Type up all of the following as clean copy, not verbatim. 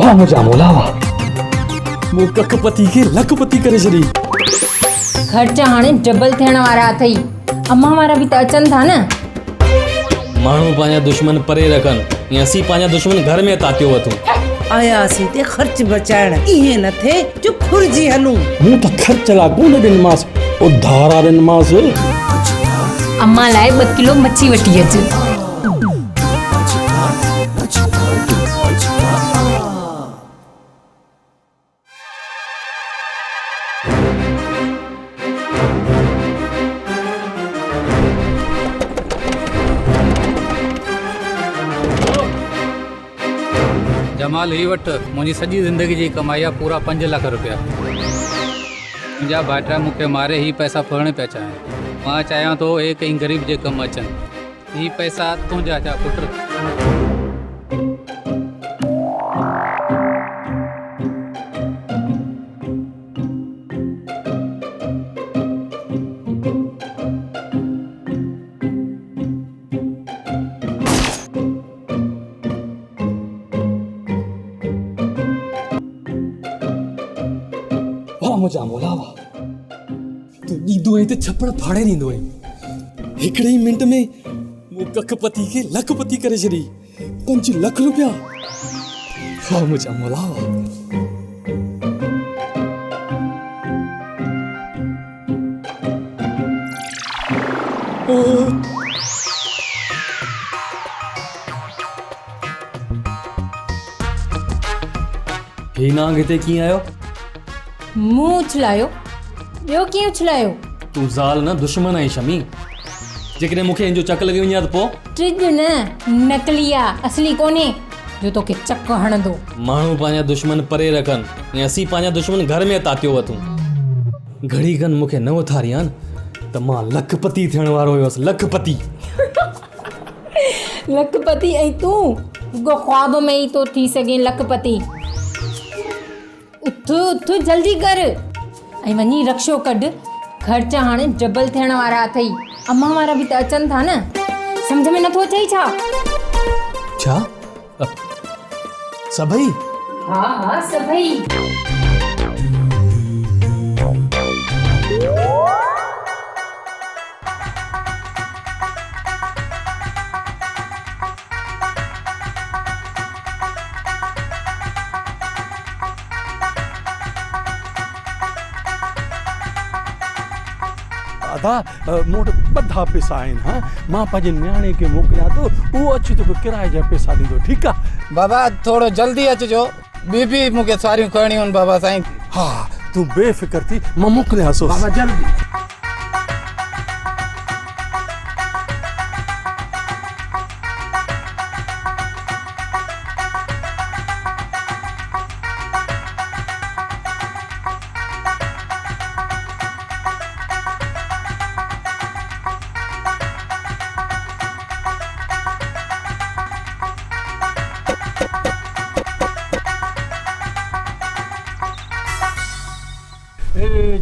वाह मुझा मोला वाह वो कखपति के लखपति करे छड़ी। खर्चा हाणे डबल थियण वारा अथई। अम्मा वारा भी त अचनि था न। माण्हू पंहिंजा दुश्मन परे रखनि या असीं पंहिंजा दुश्मन घर में तातियो वठूं। आयासीं ते ख़र्च बचाइण, इहे न थे जो फुरजी हलूं। मूं त ख़र्च ला कोन ॾिनमांसि, उधार ॾिनमांसि। अम्मा लाइ 2 किलो मच्छी वठी अच। जमाल ही वट मुंहिंजी सॼी ज़िंदगी जी कमाई आहे पूरा 5 लाख रुपया। मुंहिंजा भाइटा मूंखे मारे ही पैसा फुरण पिया चाहिनि। मां चाहियां थो हे कई ग़रीब जे कमु अचनि। ही पैसा तुंहिंजा छा पुट? वाह मुझा मोला वाह तू ॾींदो आहे त छप्पड़ फाड़े ॾींदो आहे। हिकिड़े ई मिंट में वो कखपति के लखपति करे छड़ी। 5 लाख रुपया। वाह मुझा मोला वाह। हे नांग हिते कीअं आयो? मुंहुं उछलायो, ॿियो कीअं उछलायो? तू ज़ाल न दुश्मन आई शमी। जेकॾहिं मूंखे इन जो चक लॻी वञे त पोइ टिज न नकली आ, असली कोन्हे जो तोखे चक हणंदो। माण्हू पंहिंजा दुश्मन परे रखनि या असीं पंहिंजा दुश्मन घर में तातियो वठूं। घड़ी खनि मूंखे न उथारियां त मां लखपति थियण वारो हुयुसि। लखपति लखपति ऐं तूं रुगो ख्वाब में ई तो थी सघे लखपति। उथ उथ जल्दी कर ऐं वञी रक्षो कढ। ख़र्च हाणे डबल थियण वारा अथई। अम्मा वारा भी त अचनि था न। सम्झ में नथो अचई छा? छा सभई? हा हा सभई। दादा मूं वटि 2 पैसा आहिनि। हाँ मां पंहिंजे न्याणे खे मोकिलियां थो, उहो अची तोखे किराए जा पैसा ॾींदो। ठीकु आहे बाबा थोरो जल्दी अचिजो, ॿी मूंखे सवारियूं करणियूं आहिनि बाबा साईं। हा तूं बेफ़िक्र थी, मां मोकिलियांसि बाबा जल्दी।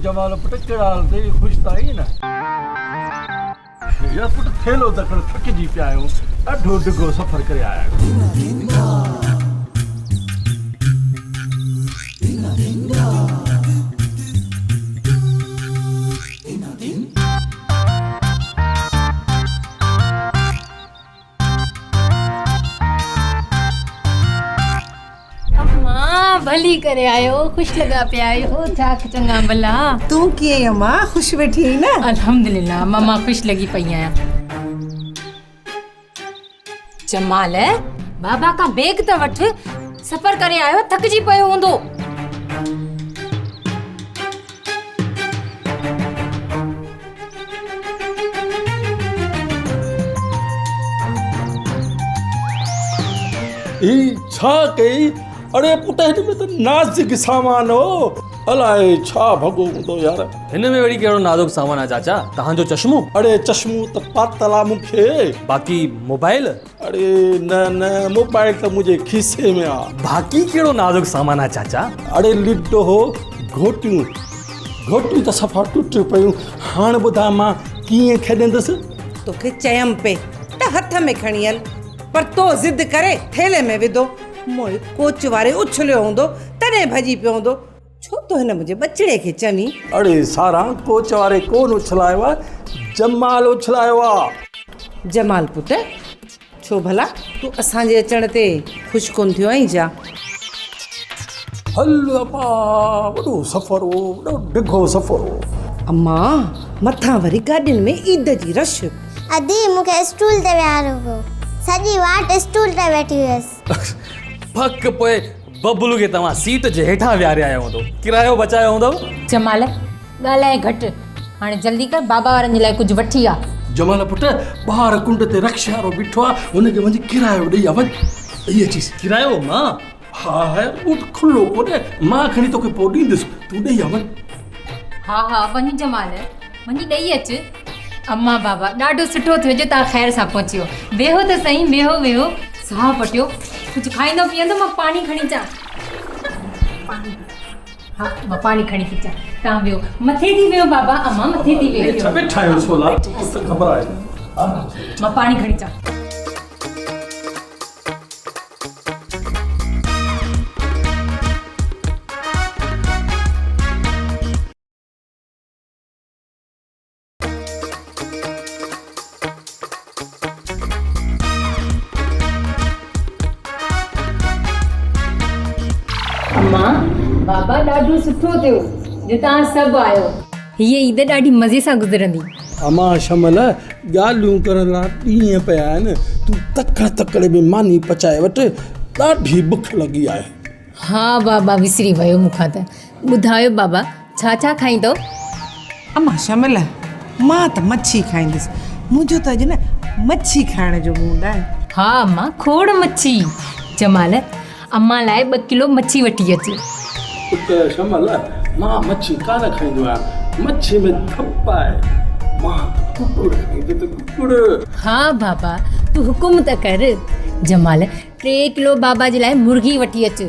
जमाल पुट कहिड़ा हाल अथई? ख़ुशि त आई न? यार पुट थेलो दखण थकिजी पिया आहियूं। ॾाढो ॾिघो सफ़र करे आया आहियूं। भली करे आयो, खुश लगा पे आयो। जाक चंगा भला। तू कीअं अम्मा? ख़ुशि वेठी आई न? अल्हम्दुलिल्लाह मम्मा खुश लगी पई आहियां। जमाल बाबा का बैग त वठ, सफ़र करे आयो, थकजी पियो हूंदो। ई छा कई? अरे पुट हिन में त नाज़ुक सामान हो। अलाए छा भॻो हूंदो यार। हिन में वरी कहिड़ो नाज़ुक सामान आहे चाचा? तव्हांजो चश्मो? अरे चश्मो त पातल आहे मूंखे। बाक़ी मोबाइल? अरे न न मोबाइल त मुंहिंजे खीसे में आहे। बाक़ी कहिड़ो नाज़ुक सामान आहे चाचा? अरे लिडो हो, घोटियूं त सफ़ा टुट पियूं। हाणे ॿुधा मां कीअं खेॾंदुसि? तोखे चयमि पे त हथ में खणी हल, पर तो ज़िद करे थेले में विधो। मोए कोच वारे उछलियो हूंदो तॾहिं भॼी पियो हूंदो छो तो हिन मुंहिंजे बचिड़े खे चमी। अड़े सारा कोच वारे कोन उछलायो आहे, जमाल उछलायो आहे। जमाल पुट छो भला तूं असांजे अचण ते ख़ुशि कोन थियो आहीं छा? हल अपा, वॾो सफ़र हो, वॾो डिघो सफ़र हो। अम्मा मथां वरी गाॾियुनि में ईद जी रश। अदी मूंखे स्टूल ते विहारो हो, सॼी वाट स्टूल ते वेठी हुयसि। फक पोइ बबलू खे तव्हां सीट जे हेठां विहारे आया हूंदो, किरायो बचायो हूंदव। जमाल ॻाल्हाए घटि, हाणे जल्दी कर, बाबा वारनि जे लाइ कुझु वठी आ। जमाल पुट ॿाहिरि कुंड ते रक्शा वारो बीठो आहे, हुनखे वञी किरायो ॾेई आ वञ। ॾेई अचीसि। किरायो मां? हा उहो त खुलो कोन्हे, मां खणी तोखे पोइ ॾींदुसि, तूं ॾेई आ वञ। हा वञ जमाल, वञी ॾेई अचु। अम्मा बाबा ॾाढो सुठो थियो जो तव्हां ख़ैर सां पहुची वियो। वेहो त सही, वेहो साहु पटियो। कुझु खाईंदो पीअंदो? मां पाणी खणी अचां। हा मां पाणी खणी थी अचां, तव्हां वेहो। मथे थी वियो बाबा, अम्मा मथे थी वियो। छा वेठा आहियो सोला, तोखे ख़बर आहे। मां पाणी खणी अचां। अम्मा बाबा ॾाढो सुठो थियो जो तव्हां सभु आयो। हीअ ईद ॾाढी मज़े सां गुज़रंदी। अमा शमल ॻाल्हियूं करण लाइ ॾींहं पिया आहिनि, तूं तकड़े में मानी पचाए वटि, ॾाढी बुख लॻी आहे। हा बाबा विसरी वियो मूंखां त। ॿुधायो बाबा छा खाईंदो? अम्मा शमल मां त मच्छी खाईंदसि, मुंहिंजो त अॼु न मच्छी खाइण जो मूड आहे। हा अम्मा खोड़ मच्छी। जमाल अम्मा लाइ 2 किलो मच्छी वठी अच। पुट शमल मां मच्छी कान खाईंदो आहियां, मच्छी में थप आहे। मां कुकुड़ खाईंदो त कुकुड़। हा बाबा तूं हुकुम त कर। जमाल 3 किलो बाबा जे लाइ मुर्गी वठी अच।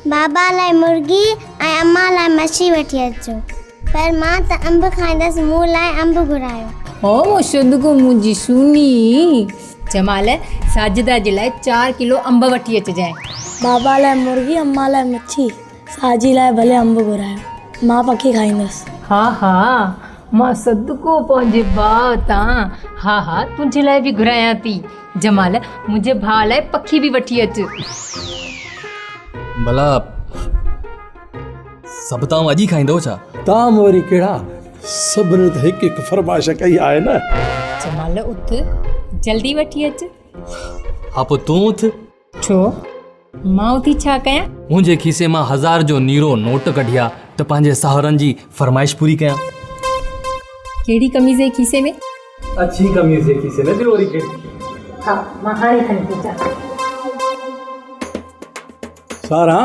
बाबा लाइ मुर्गी ऐं अम्मा लाइ मच्छी वठी अचो, पर मां त अंब खाईंदसि, मूं लाइ अंब घुरायो। ओ शुद्ध मुंहिंजी सुनी। जमाल साजिदा जे लाइ 4 किलो अंब वठी अचजांइ। बाबा लाइ मुर्गी, अम्मा लाइ मच्छी, साजी लाइ भले अंब घुरायो, मां पकी खाईंदसि। हा मां सदको पंहिंजे भाउ तां। हा तुंहिंजे लाइ बि घुरायां थी। जमाल मुंहिंजे भाउ लाइ पखी बि वठी अच। भला सभु तव्हां अॼु ई खाईंदव छा? तव्हां वरी कहिड़ा, सभिनी त हिकु फरमाइश कई आहे न। जमाल उथ, जल्दी वठी अच। हा पोइ तूं उथ। छो मां उथी छा कयां? मुंहिंजे खीसे मां 1000 जो नीरो नोट कढिया त पंहिंजे साहुरनि जी फरमाइश पूरी कयां। कहिड़ी कमीज़ जे खीसे में? अच्छी कमीज़ जे खीसे में ॿियो वरी कहिड़ी? हा मां हाणे खणी थी अचां। सारा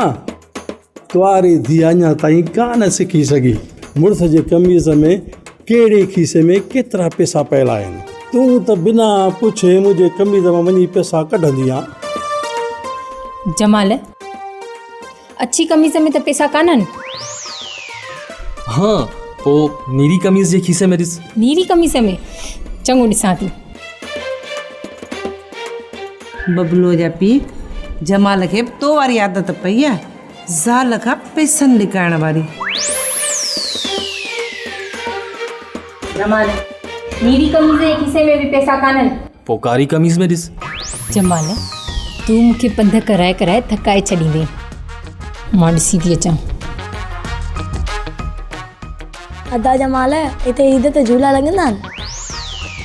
तुआरी धीअ अञा ताईं कान सिखी सघी मुड़ुस जे कमीज़ में कहिड़े खीसे में केतिरा पैसा पियल आहिनि। तूं त बिना पुछे मुंहिंजे कमीज़ मां वञी पैसा कढंदी आहे। जमाल अच्छी कमीज़ में त पैसा कान्हनि। हाँ पोइ नीरी कमीज़ जे खीसे में ॾिस। नीरी कमीज़ में चङो ॾिसां थी। बबलूअ जा पीउ जमाल खे तो वारी आदत पई आहे, ज़ाल खां पैसनि लिकाइण वारी। जमाल नीरी कमीज़ जे खीसे में बि पैसा कान्हनि। पोइ कारी कमीज़ में ॾिस। जमाल तूं मूंखे पंध कराए थकाए छॾींदे, मां ॾिसी थी अचां। अदा जमाल हिते ईद ते झूला लॻंदा आहिनि?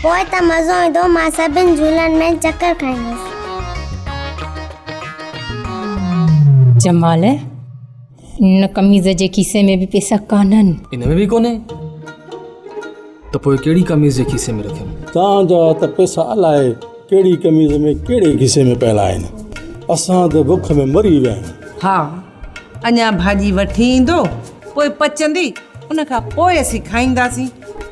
पोइ त मज़ो ईंदो, मां सभिनि झूलनि में चकर खाईंदसि। जमाल इन कमीज़ जे खीसे में बि पैसा कान्हनि। इन में बि कोन्हे त पोइ कहिड़ी कमीज़ जे खीसे में रखियमि? तव्हांजा त पैसा अलाए कहिड़ी कमीज़ में कहिड़े खीसे में पियल आहिनि। असां त बुख में मरी विया आहियूं। हा अञा भाॼी वठी ईंदो, पोइ पचंदी, उन खां पोइ असीं खाईंदासीं।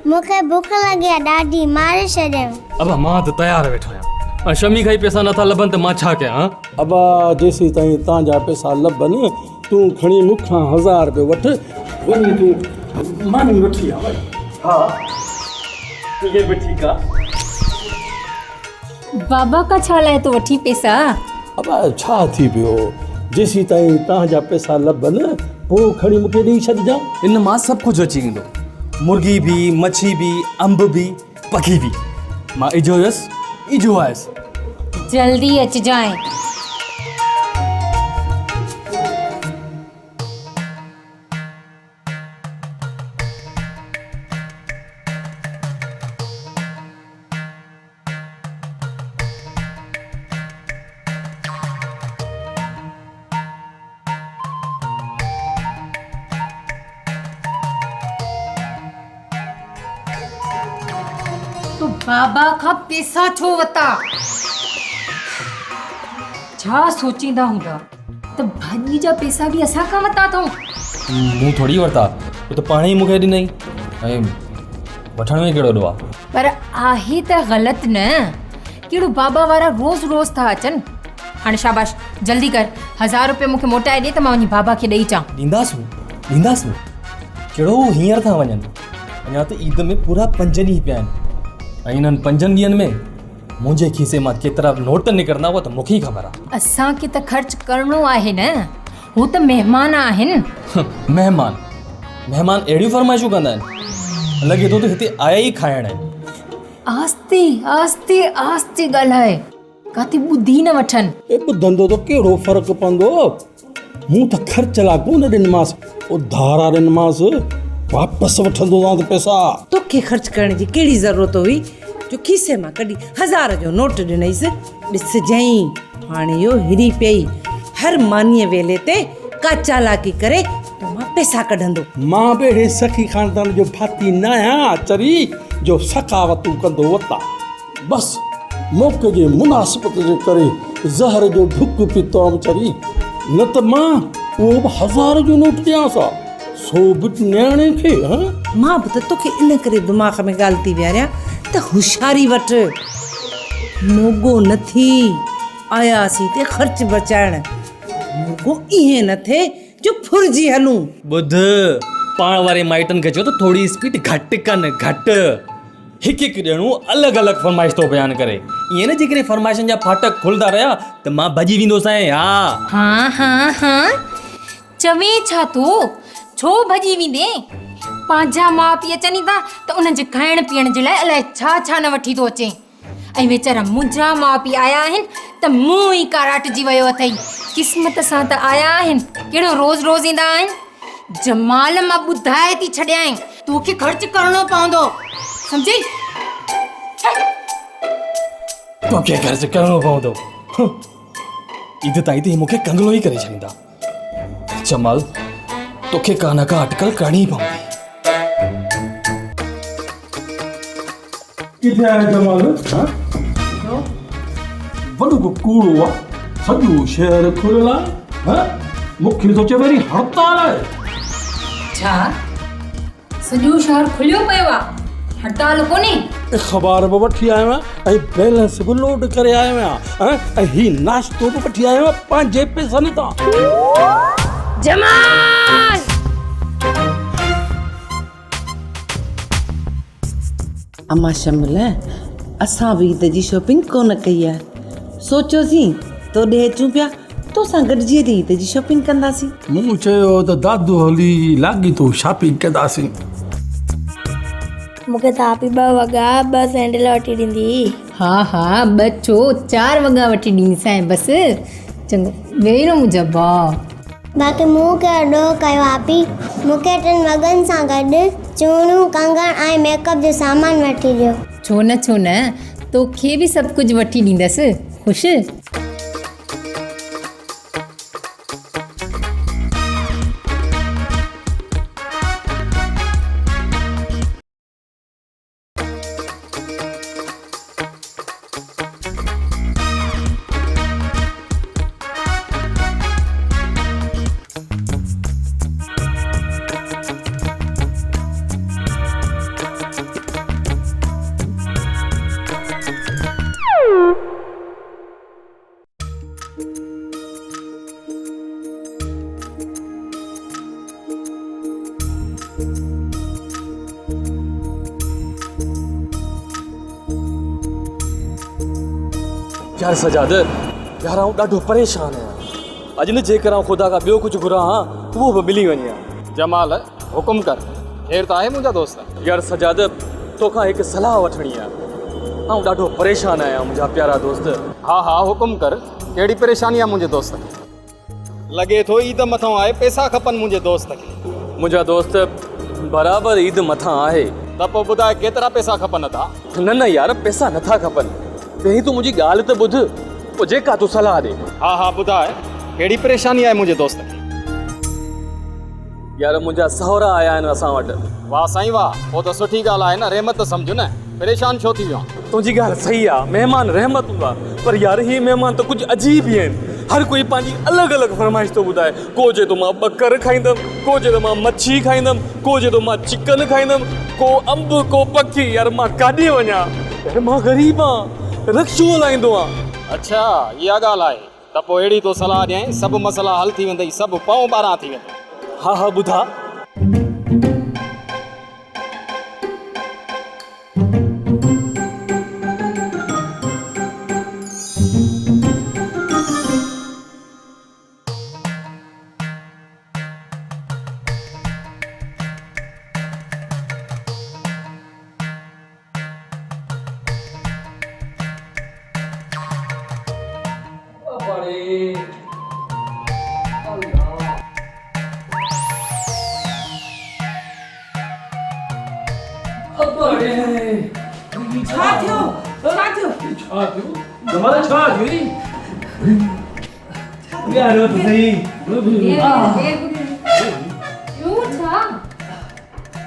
मूंखे बुख लॻी आहे ॾाढी, मारे छॾियो। अब मां त तयारु वेठो आहियां। शमी खां ई पैसा नथा लभनि त मां छा कयां? अबा जेसीं ताईं तव्हांजा पैसा लभनि तूं खणी मूंखां 1000 रुपयो वठि, वञी तूं मानी वठी आ। हा ये भी ठीक है। बाबा का छा लाइ तो वठी पैसा? अब छा थी पियो, जेसीं ताईं तव्हांजा पैसा लभनि पोइ खणी मूंखे ॾेई छॾिजां। इन मां सभु कुझु अची वेंदो, मुर्गी भी, मच्छी भी, अंब भी, पखी भी। मां इजो हुयसि, इजो आयसि। जल्दी अच जाए। तो बाबा खां पैसा छो वता? छा सोचींदा हूंदा त भाॼी जा पैसा बि असां खां वता अथऊं? मूं थोड़ी वरिता, वो तो पाण ई मूंखे ॾिनई। ऐं वठण में कहिड़ो ॾो आहे? पर आहे त ग़लति न। कहिड़ो बाबा वारा रोज़ रोज़ था अचनि। हाणे शाबाश, जल्दी कर, 1000 रुपया मूंखे मोटाए ॾे त मां वञी बाबा खे ॾेई अचां। ॾींदासूं ॾींदासूं, कहिड़ो हींअर था वञनि? अञा त ईद में पूरा 5 ॾींहं पिया आहिनि। ऐं इन्हनि 5 ॾींहंनि में मुंहिंजे खीसे मां केतिरा नोट निकिरंदा उहा त मूंखे ई ख़बर आहे। असांखे त ख़र्च करिणो आहे न, हू त महिमान आहिनि। महिमान अहिड़ियूं फरमाइशूं कंदा आहिनि, लॻे थो त हिते आया ई खाइण आहिनि। आस्ते आस्ते आस्ते ॻाल्हाए, काथे ॿुधी न वठनि। ए ॿुधंदो त कहिड़ो फ़र्क़ु पवंदो? मूं त ख़र्च लाइ कोन ॾिनमांसि, उधारा ॾिनमांसि, वापसि वठंदो त पैसा। तोखे ख़र्च करण जी कहिड़ी ज़रूरत हुई जो खीसे मां कढी 1000 जो नोट ॾिनईसि? ॾिसजांइ हाणे इहो हिरी पई, हर मानीअ वेले ते का चालाकी करे तो मां पैसा कढंदो। मां बि अहिड़े सखी ख़ानदान जो भाती न आहियां चरी जो सखावतूं कंदो वता। बसि मौक़े जे मुनासिबत जे करे ज़हर जो ढुक पीतो हुअमि चरी, न त मां उहो बि 1000 जो नोट ॾियांसि हा, सो बि न्याणे खे। मां बि त तोखे इन करे दिमाग़ में ॻाल्हि थी वियारियां त होशियारी वठ। मोगो न थी आयासीं ते ख़र्च बचाइण, मोगो ईअं न थिए जो फुरजी हलूं। ॿुध, पाण वारे माइटनि खे चयो त थोड़ी स्पीड घटि कनि, घटि। हिकु ॼणो अलॻि अलॻि फरमाइश थो बयानु करे। ईअं न जेकॾहिं फरमाइशनि जा फाटक खुलंदा रहिया त मां भॼी वेंदोसांइ। हाँ चवे छा तो, छो भॼी वेंदे? पंहिंजा माउ पीउ अचनि था त उन्हनि जे खाइण पीअण जे लाइ अलाए छा छा न वठी थो अचे। ऐं वीचारा मुंहिंजा माउ पीउ आया आहिनि त मुंहुं ई काराटजी वियो अथई। क़िस्मत सां त आया आहिनि, कहिड़ो रोज़ रोज़ ईंदा आहिनि। जमाल मां ॿुधाए थी छॾियां, तोखे ख़र्च करिणो पवंदो, सम्झी? तोखे ख़र्च करिणो पवंदो। ईद ताईं त मूंखे कंगलो ई करे छॾींदा। जमाल, तोखे का न का अटकल करणी पवंदी। किथे आहे जमाल? वॾो को कूड़ो आहे, सॼो शहर खुलियल आहे। मूंखे थो चए वरी हड़ताल आहे। छा सॼो शहर खुलियो पियो आहे? हड़ताल कोन्हे? ख़बर बि वठी आयो आहियां ऐं बैलेंस बि लोड करे आयो आहियां ऐं हीउ नाश्तो बि वठी आयो आहियां पंहिंजे पैसनि तां। जमाल, अम्मा शमिल, असां बि ईद जी शॉपिंग कोन कई आहे। सोचियोसीं तोॾे अचूं पिया, तोसां गॾिजी ईद जी शॉपिंग कंदासीं। मूं चयो त दादू हली लाॻी तो शॉपिंग कंदासीं। मूंखे तापी 2 वॻा 2 सैंडल वठी ॾींदी। हा 2 छो 4 वॻा वठी ॾींदीसांइ बसि। चङो वेही रहो मुंहिंजा भाउ। बाक़ी मूं कहिड़ो कयो आहे पी, मूंखे 3 वॻनि सां गॾु चूड़ियूं, कंगण ऐं मेकअप जो सामान वठी ॾियो। छो न तोखे बि सभु कुझु वठी ॾींदसि। ख़ुशि? यार सजाद, यार आऊं ॾाढो परेशान आहियां। अॼु न जेकर ख़ुदा खां ॿियो कुझु घुरां हा उहो बि मिली वञे हा। जमाल हुकुम कर, ढेर त आहे मुंहिंजा दोस्त। यार सजाद तोखां हिकु सलाह वठणी आहे। आउं ॾाढो परेशान आहियां मुंहिंजा प्यारा दोस्त। हा हा हुकुम कर, कहिड़ी परेशानी आहे मुंहिंजे दोस्त खे? लॻे थो ईद मथां आहे, पैसा खपनि मुंहिंजे दोस्त खे। मुंहिंजा दोस्त बराबरि ईद मथां आहे। त पोइ ॿुधाए केतिरा पैसा खपनि था? न न यार पैसा नथा खपनि। पहिरीं तूं मुंहिंजी ॻाल्हि त ॿुध, पोइ जेका तूं सलाह ॾे। हा हा ॿुधाए, कहिड़ी परेशानी आहे मुंहिंजे दोस्त खे? यार मुंहिंजा सहुरा आया आहिनि असां वटि। वाह साईं वाह, पोइ त सुठी ॻाल्हि आहे न, रहमत सम्झ न, परेशान छो थी वियो? तुंहिंजी ॻाल्हि सही आहे, महिमान रहमत हूंदा, पर यार ही महिमान त कुझु अजीब ई आहिनि। हर कोई पंहिंजी अलॻि अलॻि फरमाइश थो ॿुधाए। को चए थो मां ॿकर खाईंदमि, को चए थो मां मच्छी खाईंदमि, को चए थो मां चिकन खाईंदमि, को अंब, को पखी। यार मां काॾे वञा? यार मां ग़रीब आहियां, रक्शो हलाईंदो आहियां। अच्छा इहा ॻाल्हि आहे, त पोइ अहिड़ी तो सलाह ॾियईं, सभु मसला हल थी वेंदई, सभु पाऊं ॿारहं थी वेंदो। हा हा ॿुधा।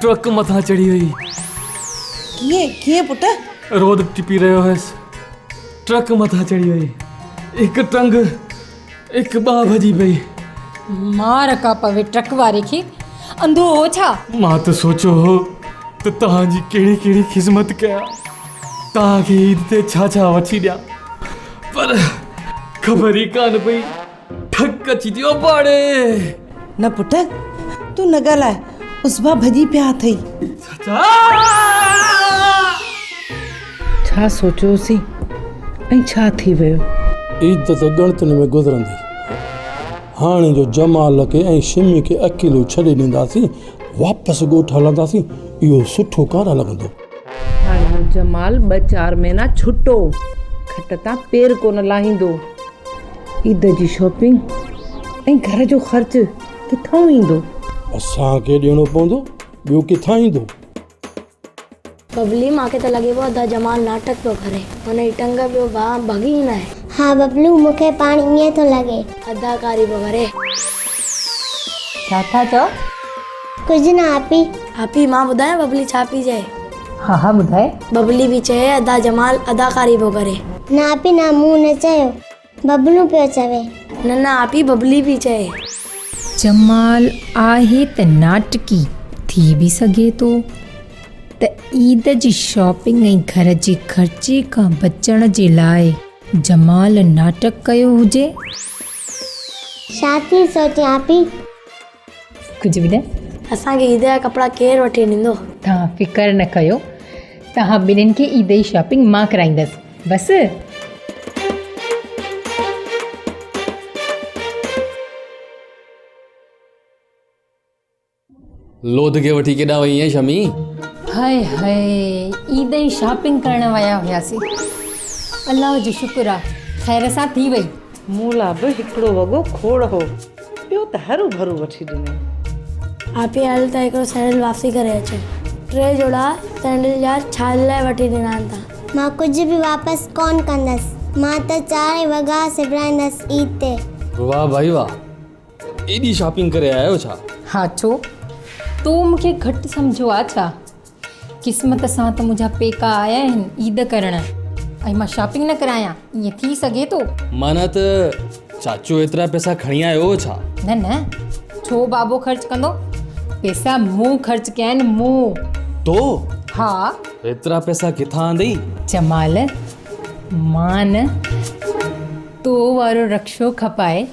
ट्रक मथां चढ़ी वई। कीअं पुट? रोड टिपी रहियो हुयसि, ट्रक मथां चढ़ी वई। हिकु टंग हिकु ॿाह भॼी पई। मार का पवे ट्रक वारे खे, अंधो हो छा? मां त सोचियो हो त तव्हांजी कहिड़ी कहिड़ी ख़िदमत कयां, तव्हांखे ईद ते छा छा वठी ॾियां, पर ख़बर ई कान पई ठक अची थियो पाड़े। न पुट तूं न ॻाल्हाए, उसबा भॼी पिया अथई। छा सोचियोसीं ऐं छा थी वियो? ईद त गणतन में गुज़रंदी, हाणे जो जमाल खे ऐं शिमी खे अकेलो छॾे ॾींदासीं, वापसि ॻोठ हलंदासीं, इहो सुठो कान लॻंदो। हाणे जमाल 2-4 महीना छुटो, खट तां पेर कोन लाहींदो। ईद जी शॉपिंग ऐं घर जो ख़र्च किथां ईंदो? असांखे ॾियणो पवंदो, ॿियो किथां ईंदो? बबली मूंखे त लॻे पियो अदा जमाल नाटक पियो करे, हुन जी टंग पियो भॻी न आहे। हाँ बबलू मूंखे पाण ईअं थो लॻे। अदाकारी पियो करे। छा था चओ? कुझु न आपी। आपी मां ॿुधायां बबली छा पई चए? हा हा ॿुधाए। बबली बि चए अदा जमाल अदाकारी पियो करे। न आपी न, मूं न चयो, बबलू पियो चवे। न आपी बबली बि चए। जमाल आहे त नाटकी थी बि सघे थो त ईद जी शॉपिंग ऐं घर जे ख़र्चे खां बचण जे लाइ जमाल नाटक कयो हुजे। छा थी सोचे आपी? कुझु बि न। असांखे ईद जा कपिड़ा केरु वठी ॾींदो? तव्हां फिकर न कयो, तव्हां ॿिन्हिनि खे ईद जी शॉपिंग मां कराईंदसि बसि। लोध खे वठी केॾा वई आहीं शमी? हाय हाय, ईद जी शॉपिंग करण विया हुआसीं। अलाह जो शुक्र आहे ख़ैर सां थी वई। मूं लाइ बि हिकिड़ो वॻो खोड़ हो, ॿियो त हरू भरू वठी ॾिनई। आपी हल त हिकिड़ो सैंडल वापसी करे अचे। 3 जोड़ा सैंडल जा छा लाइ वठी ॾिना आहिनि तव्हां? मां कुझु बि वापसि कोन कंदसि, मां त 4 वॻा सिबराईंदसि ईद ते। वाह भाई वाह, एॾी शॉपिंग करे आयो छा? हा छो, तूं मूंखे घटि सम्झो आहे छा? क़िस्मत सां त मुंहिंजा पेका आया आहिनि ईद करण, ऐं मां शॉपिंग न करायां, ईअं थी सघे थो? माना त चाचो एतिरा पैसा खणी आयो छा? न न, छो बाबो ख़र्च कंदो? पैसा मूं ख़र्च कया आहिनि, मूं। तो? हा। एतिरा पैसा किथां आंदई? जमाल, मां न तो वारो रक्शो खपाए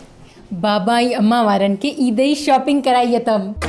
बाबा ऐं अम्मा वारनि खे ईद जी शॉपिंग कराई अथमि।